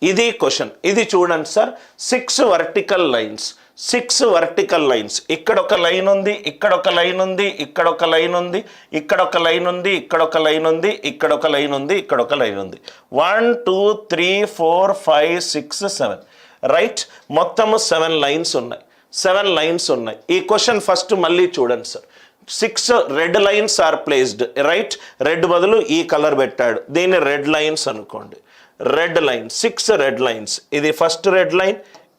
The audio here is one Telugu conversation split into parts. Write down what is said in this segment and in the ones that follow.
ఇది క్వశ్చన్. ఇది చూడండి sir, 6 vertical lines, 6 vertical lines. ఇక్కడ ఒక లైన్ ఉంది, ఇక్కడ ఒక లైన్ ఉంది, ఇక్కడ ఒక లైన్ ఉంది, ఇక్కడ ఒక లైన్ ఉంది, ఇక్కడ ఒక లైన్ ఉంది, ఇక్కడ ఒక లైన్ ఉంది, ఇక్కడ ఒక లైన్ ఉంది. 1 2 3 4 5 6 7 రైట్. మొత్తము 7 లైన్స్ ఉన్నాయి, 7 లైన్స్ ఉన్నాయి. ఈ క్వశ్చన్ ఫస్ట్ మళ్ళీ చూడండి sir. 6 red lines are placed right. Red బదులు ఈ కలర్ పెట్టాడు, దీన్ని రెడ్ లైన్స్ అనుకోండి. Red line, 6 red lines. ఇది ఫస్ట్ రెడ్ లైన్,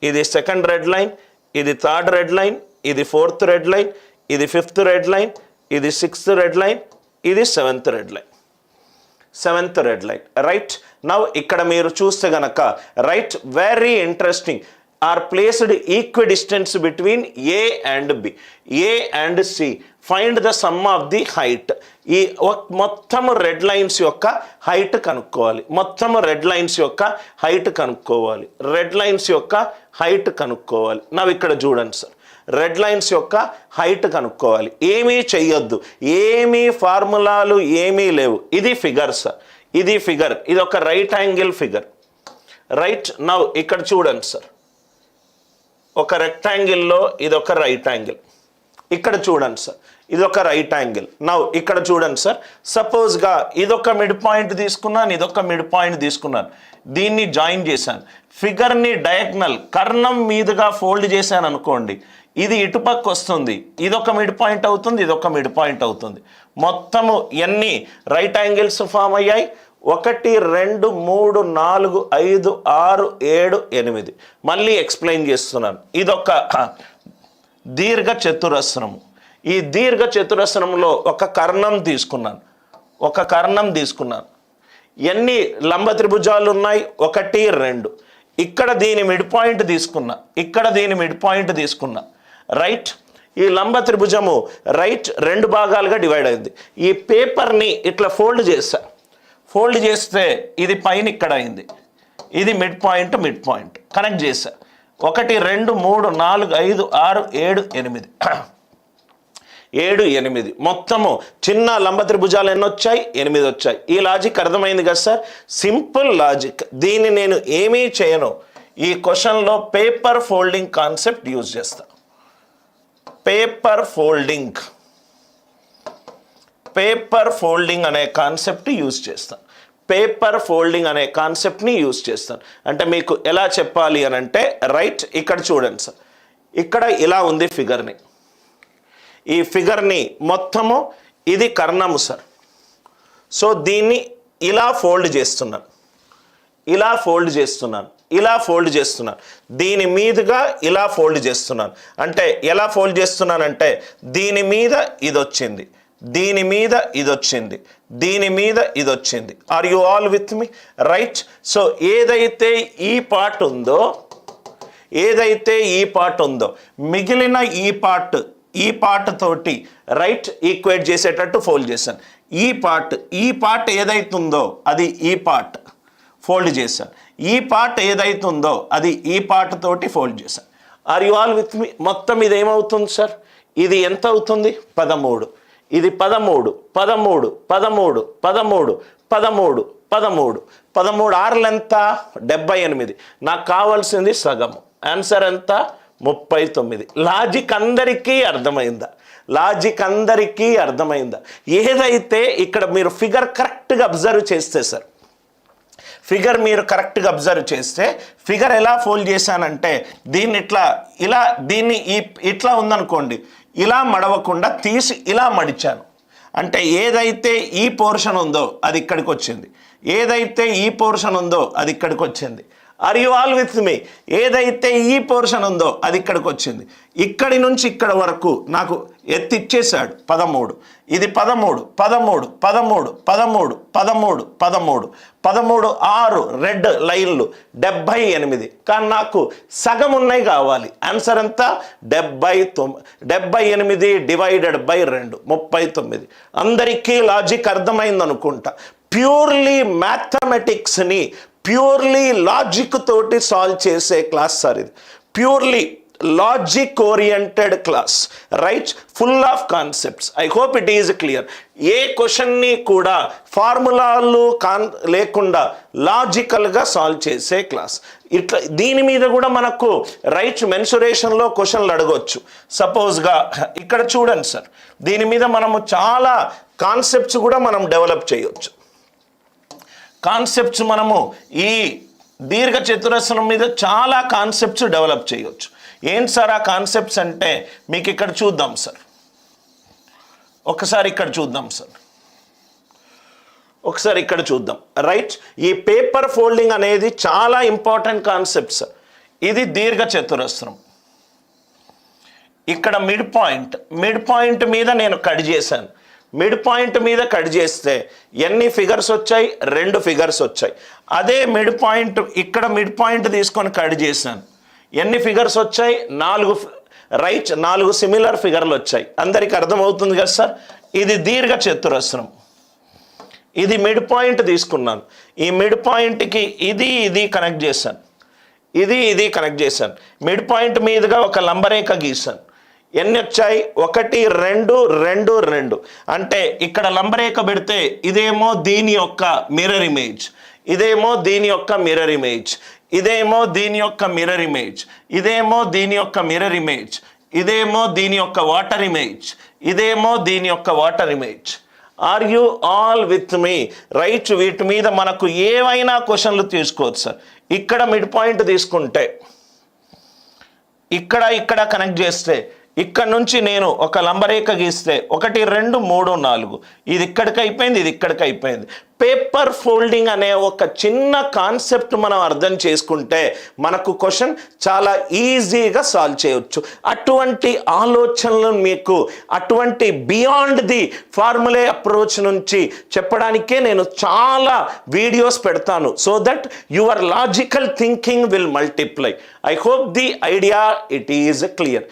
ఇది సెకండ్ రెడ్ లైన్, ఇది థర్డ్ రెడ్ లైన్, ఇది ఫోర్త్ రెడ్ లైన్, ఇది ఫిఫ్త్ రెడ్ లైన్, ఇది సిక్స్త్ రెడ్ లైన్, ఇది seventh red line. Seventh red line right. Now ఇక్కడ మీరు చూస్తే గనక right, very interesting, are placed equidistance between A and B, A and C. Find the sum of the height. ఈ మొత్తం రెడ్ లైన్స్ యొక్క హైట్ కనుక్కోవాలి, మొత్తం రెడ్ లైన్స్ యొక్క హైట్ కనుక్కోవాలి, రెడ్ లైన్స్ యొక్క హైట్ కనుక్కోవాలి. నవ్వు ఇక్కడ చూడండి సార్, రెడ్ లైన్స్ యొక్క హైట్ కనుక్కోవాలి. ఏమీ చెయ్యొద్దు, ఏమీ ఫార్ములాలు ఏమీ లేవు. ఇది ఫిగర్ సార్, ఇది ఫిగర్, ఇది ఒక రైట్ యాంగిల్ ఫిగర్ రైట్. నవ్వు ఇక్కడ చూడండి సార్, ఒక రెక్టాంగిల్లో ఇది ఒక రైట్ యాంగిల్. ఇక్కడ చూడండి సార్, ఇది ఒక రైట్ యాంగిల్. నవ్వు ఇక్కడ చూడండి సార్, సపోజ్గా ఇదొక మిడ్ పాయింట్ తీసుకున్నాను, ఇదొక మిడ్ పాయింట్ తీసుకున్నాను, దీన్ని జాయిన్ చేశాను. ఫిగర్ని డయాగ్నల్ కర్ణం మీదుగా ఫోల్డ్ చేశాను అనుకోండి, ఇది ఇటుపక్క వస్తుంది, ఇదొక మిడ్ పాయింట్ అవుతుంది, ఇదొక మిడ్ పాయింట్ అవుతుంది. మొత్తము ఎన్ని రైట్ యాంగిల్స్ ఫామ్ అయ్యాయి? 1 2 3 4 5 6 7 8. మళ్ళీ ఎక్స్ప్లెయిన్ చేస్తున్నాను. ఇదొక దీర్ఘ చతురస్రము. ఈ దీర్ఘ చతురస్రంలో ఒక కర్ణం తీసుకున్నాను, ఒక కర్ణం తీసుకున్నాను. ఎన్ని లంబ త్రిభుజాలు ఉన్నాయి? 1 2. ఇక్కడ దీని మిడ్ పాయింట్ తీసుకున్నా, ఇక్కడ దీని మిడ్ పాయింట్ తీసుకున్నా రైట్. ఈ లంబ త్రిభుజము రైట్ 2 భాగాలుగా డివైడ్ అయింది. ఈ పేపర్ని ఇట్లా ఫోల్డ్ చేసా, ఫోల్డ్ చేస్తే ఇది పైన ఇక్కడ అయింది, ఇది mid point, mid point connect చేసా. 1 2 3 4 5 6 7 8 7 8 మొత్తము చిన్న లంబ త్రిభుజాలు ఎన్ని వచ్చాయి? 8 వచ్చాయి. ఈ లాజిక్ అర్థమైంది కదా సార్? Simple logic. దీన్ని నేను ఏమీ చేయను, ఈ క్వశ్చన్లో పేపర్ ఫోల్డింగ్ కాన్సెప్ట్ యూజ్ చేస్తా. పేపర్ ఫోల్డింగ్, పేపర్ ఫోల్డింగ్ అనే కాన్సెప్ట్ యూజ్ చేస్తాను. పేపర్ ఫోల్డింగ్ అనే కాన్సెప్ట్ని యూజ్ చేస్తాను. అంటే మీకు ఎలా చెప్పాలి అని అంటే రైట్, ఇక్కడ చూడండి సార్, ఇక్కడ ఇలా ఉంది ఫిగర్ని. ఈ ఫిగర్ని మొత్తము ఇది కర్ణము సార్. సో దీన్ని ఇలా ఫోల్డ్ చేస్తున్నాను, ఇలా ఫోల్డ్ చేస్తున్నాను, ఇలా ఫోల్డ్ చేస్తున్నాను. దీని మీదుగా ఇలా ఫోల్డ్ చేస్తున్నాను. అంటే ఎలా ఫోల్డ్ చేస్తున్నానంటే దీని మీద ఇది వచ్చింది, దీని మీద ఇది వచ్చింది, దీని మీద ఇది వచ్చింది. Are you all with me right? So ఏదైతే ఈ పార్ట్ ఉందో, ఏదైతే ఈ పార్ట్ ఉందో, మిగిలిన ఈ పార్ట్ తోటి రైట్ ఈక్వేట్ చేసేటట్టు ఫోల్డ్ చేశాను. ఈ పార్ట్ ఏదైతే ఉందో అది ఈ పార్ట్ ఫోల్డ్ చేశాను. ఈ పార్ట్ ఏదైతే ఉందో అది ఈ పార్ట్ తోటి ఫోల్డ్ చేశాను. ఆర్ యు ఆల్ విత్ మీ? మొత్తం ఇది ఏమవుతుంది సార్? ఇది ఎంత అవుతుంది? 13. ఇది 13 13 13 13 13 13 13 ఆర్లు ఎంత? 78. నాకు కావాల్సింది సగము. ఆన్సర్ ఎంత? 39. లాజిక్ అందరికీ అర్థమైందా? లాజిక్ అందరికీ అర్థమైందా? ఏదైతే ఇక్కడ మీరు ఫిగర్ కరెక్ట్గా అబ్జర్వ్ చేస్తే సార్, ఫిగర్ మీరు కరెక్ట్గా అబ్జర్వ్ చేస్తే ఫిగర్ ఎలా ఫోల్డ్ చేశానంటే దీన్ని ఇట్లా, ఇలా దీన్ని ఇట్లా ఉందనుకోండి, ఇలా మడవకుండా తీసి ఇలా మడిచాను. అంటే ఏదైతే ఈ పోర్షన్ ఉందో అది ఇక్కడికి వచ్చింది, ఏదైతే ఈ పోర్షన్ ఉందో అది ఇక్కడికి వచ్చింది. ఆర్ యు ఆల్ విత్ మీ? ఏదైతే ఈ పోర్షన్ ఉందో అది ఇక్కడికి వచ్చింది. ఇక్కడి నుంచి ఇక్కడ వరకు నాకు ఎత్తి ఇచ్చేసాడు 13. ఇది 13 13 13 13 13 13 13 6 రెడ్ లైన్లు 78. కానీ నాకు సగం ఉన్నాయి కావాలి. ఆన్సర్ ఎంత? 78 డివైడెడ్ బై 2 39. అందరికీ లాజిక్ అర్థమైంది అనుకుంటా. ప్యూర్లీ మ్యాథమెటిక్స్ని ప్యూర్లీ లాజిక్ తోటి సాల్వ్ చేసే క్లాస్ సార్ ఇది. Purely logic oriented class, right, full of concepts. I hope it is clear. ఏ క్వశ్చన్ని కూడా ఫార్ములాలు లేకుండా లాజికల్గా సాల్వ్ చేసే క్లాస్. ఇట్లా దీని మీద కూడా మనకు రైట్ మెన్సురేషన్లో క్వశ్చన్లు అడగవచ్చు. సపోజ్గా ఇక్కడ చూడండి సార్, దీని మీద మనము చాలా కాన్సెప్ట్స్ కూడా మనం డెవలప్ చేయవచ్చు. కాన్సెప్ట్స్ మనము ఈ దీర్ఘ చతురస్రం మీద చాలా కాన్సెప్ట్స్ డెవలప్ చేయవచ్చు. ఏంటి సార్ ఆ కాన్సెప్ట్స్ అంటే మీకు ఇక్కడ చూద్దాం సార్, ఒకసారి ఇక్కడ చూద్దాం సార్, ఒకసారి ఇక్కడ చూద్దాం. రైట్, ఈ పేపర్ ఫోల్డింగ్ అనేది చాలా ఇంపార్టెంట్ కాన్సెప్ట్ సార్. ఇది దీర్ఘ చతురస్రం, ఇక్కడ మిడ్ పాయింట్ మీద నేను కట్ చేశాను. మిడ్ పాయింట్ మీద కట్ చేస్తే ఎన్ని ఫిగర్స్ వచ్చాయి? 2 ఫిగర్స్ వచ్చాయి. అదే మిడ్ పాయింట్, ఇక్కడ మిడ్ పాయింట్ తీసుకొని కట్ చేశాను, ఎన్ని ఫిగర్స్ వచ్చాయి? 4. రైట్, 4 సిమిలర్ ఫిగర్లు వచ్చాయి. అందరికి అర్థమవుతుంది కదా సార్? ఇది దీర్ఘ చతురస్రం, ఇది మిడ్ పాయింట్ తీసుకున్నాను. ఈ మిడ్ పాయింట్కి ఇది కనెక్ట్ చేశాను, ఇది కనెక్ట్ చేశాను. మిడ్ పాయింట్ మీదుగా ఒక లంబరేఖ గీశాను. ఎన్ని వచ్చాయి? 1, 2, 2, 2. అంటే ఇక్కడ లంబరేఖ పెడితే ఇదేమో దీని యొక్క మిర్రర్ ఇమేజ్, ఇదేమో దీని యొక్క మిర్రర్ ఇమేజ్, ఇదేమో దీని యొక్క మిర్రర్ ఇమేజ్, ఇదేమో దీని యొక్క మిర్రర్ ఇమేజ్, ఇదేమో దీని యొక్క వాటర్ ఇమేజ్, ఇదేమో దీని యొక్క water image. Are you all with me? Right, వీటి మీద మనకు ఏవైనా క్వశ్చన్లు తీసుకోవచ్చు సార్. ఇక్కడ మిడ్ పాయింట్ తీసుకుంటే ఇక్కడ కనెక్ట్ చేస్తే, ఇక్కడ నుంచి నేను ఒక లంబరేఖ గీస్తే 1, 2, 3, 4, ఇది ఇక్కడికి అయిపోయింది, ఇది ఇక్కడికి అయిపోయింది. పేపర్ ఫోల్డింగ్ అనే ఒక చిన్న కాన్సెప్ట్ మనం అర్థం చేసుకుంటే మనకు క్వశ్చన్ చాలా ఈజీగా సాల్వ్ చేయవచ్చు. అటువంటి ఆలోచనలు మీకు అటువంటి బియాండ్ ది ఫార్ములే అప్రోచ్ నుంచి చెప్పడానికే నేను చాలా వీడియోస్ పెడతాను, so that your logical thinking will multiply. I hope the idea it is clear.